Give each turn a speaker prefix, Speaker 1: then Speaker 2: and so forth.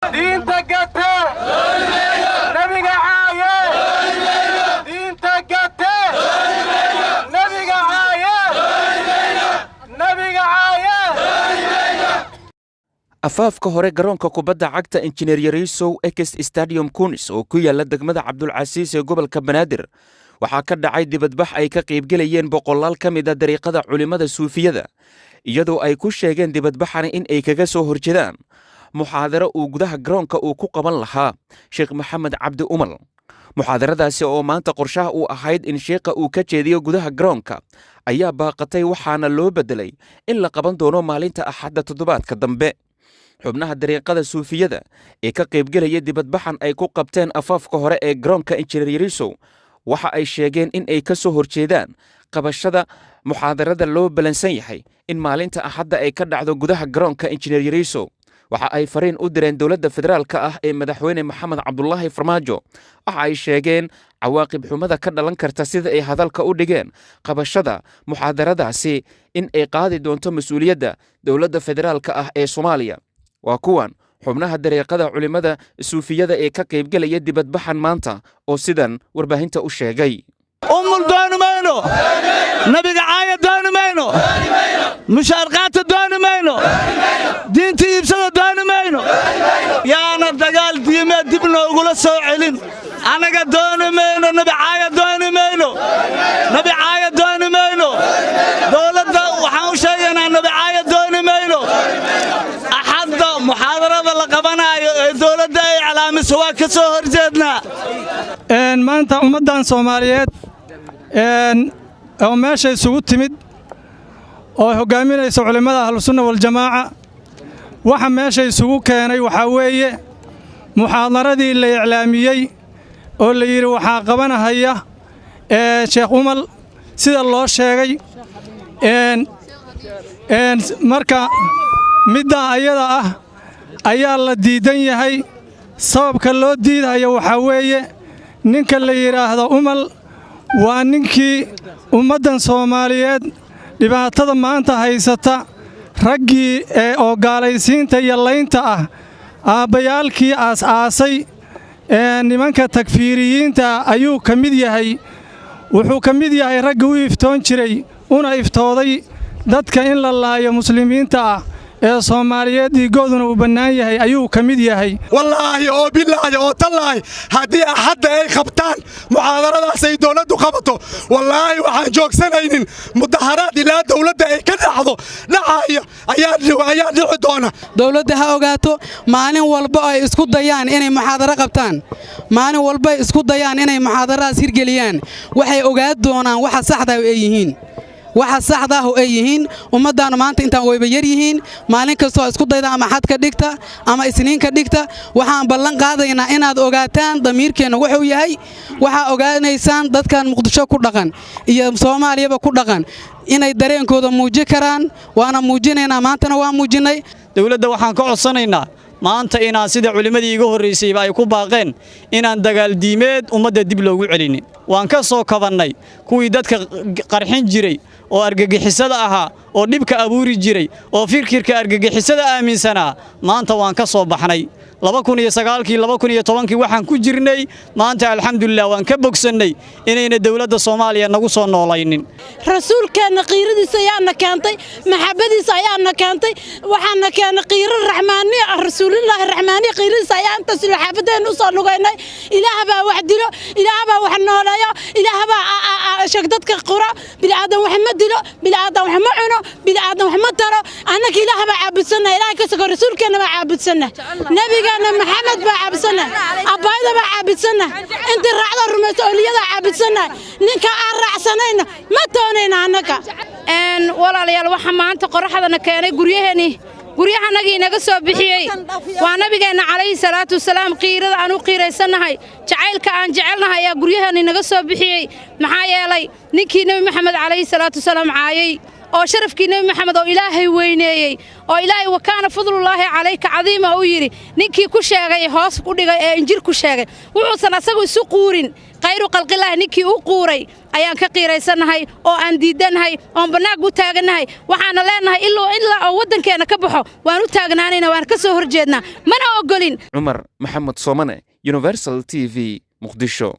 Speaker 1: دين تقته نبي عايه دين تقته نبي عايه نبي عايه
Speaker 2: afaafka hore garoonka kubadda cagta Engineer Yarisow Ex Stadium Kunis oo ku yaala degmada Cabdulcasiis ee gobolka Banaadir waxaa ka dhacay dibadbax ay ka qayb galayeen boqolaal ka mid ah dariiqada culimada suufiyada iyadoo ay ku sheegeen dibadbaxani in ay kaga soo horjeedaan muxaadaro uu gudaha garoonka uu ku qaban lahaa Sheekh Maxamed Cabdi Umal muxaadaradaasi oo maanta qorshaha uu ahayd in sheekha uu ka jeediyo gudaha garoonka ayaa baaqatay waxaana loo bedelay in la qaban doono maalinta Axadda toddobaadka dambe xubnaha dariiqada suufiyada ee ka qayb galaya dibadbaxan ay ku qabteen afaafka hore ee garoonka Engineer Yarisow waxa ay sheegeen in ay ka soo horjeedaan qabashada muxaadarada loo balansan yahay in maalinta Axadda ay ka dhacdo gudaha garoonka Engineer Yarisow waxa ay fariin u direen dawladda federaalka ah ee madaxweyne Maxamed Cabdullaahi Farmaajo waxa ay sheegeen cawaaqib xumada ka dhalan karta sida ay hadalka u dhigeen qabashada muxaadaradaasi in ay qaadi doonto mas'uuliyadda dawladda federaalka ah ee Soomaaliya waa kuwan xubnaha dariiqada culimada suufiyada ee ka qayb galaya dibadbaxan maanta oo sidan warbaahinta u sheegay
Speaker 3: umul doonmayno nabiga caaya doonmayno mushaarqaata doonmayno diinta iibsada doonmayno yaana dagaal diimeed dib noogula soo celin anaga doonmayno nabi caaya doonmayno nabi caaya doonmayno dawladda waxaan u sheegaynaa nabi caaya doonmayno axadda muxaadarada la qabanayo ee dawladda ay calaamiso waa ka soo horjeednaa
Speaker 4: maanta ummaddan Soomaaliyeed oo meesha isugu timid oo hogaaminaysa culimada ahlus sunna wal jamaa waxa meesha isugu keenay waxa weeye muxaadaradii la iclaamiyay oo la yiri waxa qabanahaya Sheekh Umal sida loo sheegay marka midda ayada ah ayaa la diidan yahay sababka loo diidayo waxa weeye ninka la yiraahdo Umal waa ninkii ummadan Soomaaliyeed dhibaatada maanta haysata raggii oo gaalaysiinta iyo laynta ah aabayaalkii aas-aasay nimanka takfiiriyiinta ayuu ka mid yahay wuxuu ka mid yahay ragga u iftoon jiray una iftooday dadka in la laayo muslimiinta ah ee Soomaaliyeed diigooduna uu bannaan yahay ayuu ka mid yahay
Speaker 5: wallaahi oo billaahi oo tallaahi haddii Axadda ay qabtaan muxaadaradaas ay dawladdu qabato wallaahi waxaan joogsanaynin mudaharaad ilaa dawladda ay ka dhacdo dhacaya ayaa dhici doona
Speaker 6: dawladda ha ogaato maalin walba ay isku dayaan inay muxaadaro qabtaan maalin walba ay isku dayaan inay muxaadaradaas hirgeliyaan waxay ogaan doonaan waxa saxda ah ay yihiin waxa saxda ah ay yihiin ummadana maanta intaan wayba yar yihiin maalin kasta isku dayda ama xad ka dhigta ama isniin ka dhigta waxaan ballan qaadaynaa inaad ogaataan damiirkeena wuxuu yahay waxa ogaanaysaan dadkan Muqdisho ku dhaqan iyo Soomaaliyaba ku dhaqan inay dareenkooda muujin karaan waana muujinaynaa maantana waa muujinay
Speaker 3: dawladda waxaan ka codsanaynaa maanta inaan sida culimadii iga horeysay ay ku baaqeen inaan dagaal diimeed ummadda dib loogu celinin waan ka soo kabannay kuwii dadka qarxin jiray oo argagixisada ahaa oo dhibka abuuri jiray oo fikirka argagixisada aaminsanaa maanta waan ka soo baxnay 2009 waxaan ku jirnay maanta alxamdulillah waan ka bogsannay inayna dawladda Soomaaliya nagu soo noolaynin
Speaker 7: rasuulkeena qiiradiisa ayaana keentay maxabadiisa ayaana keentay waxaana keenay qiiro raxmaani rasuulullaahi raxmaani qiiradiisa ayaa inta xaafadeen u soo lugaynay ilaaha baa wax dilo ilaaha baa wax nooleeyo ilaaha baa shaqadka qura bilaadan wax ma dilo bilaadan wax ma cuno bilaadan wax ma taro annaka ilaaha baa caabudsanay ilaaha ka soo rasuulkeena baa caabudsanay nabiga محمد بعبسنا أبايدا بعبسنا أنت رعد الرميس أولياء عبسنا نكا الرعسنين ما تونين عنك
Speaker 8: إن ولا ليال وحما أنت قرح هذا نكاني قريهني قريها نجي نجسوا بحيي وأنا بجينا عليه الصلاة والسلام قيرة أنو قيرة سنة هاي جعل كأن جعلنا هاي قريها نجسوا بحيي محايا لي نكي نبي محمد عليه الصلاة والسلام عايي oo sharafkii nebi maxamed oo ilaahay weyneeyey oo ilaahay wakaana fadlullaahi calayka cadiima uu yidhi ninkii ku sheegay hoos u dhigay ee injir ku sheegay wuxuusan asagu isu quurin khayru khalqilaahi ninkii u quuray ayaan ka qiiraysanahay oo aan diidanahay oon bannaag u taaganahay waxaana leenahay ilaa oo waddankeena ka baxo waan u taagnaanayna waan ka soo horjeednaa mana ogolin
Speaker 2: cumar maxamed soomane universal TV muqdisho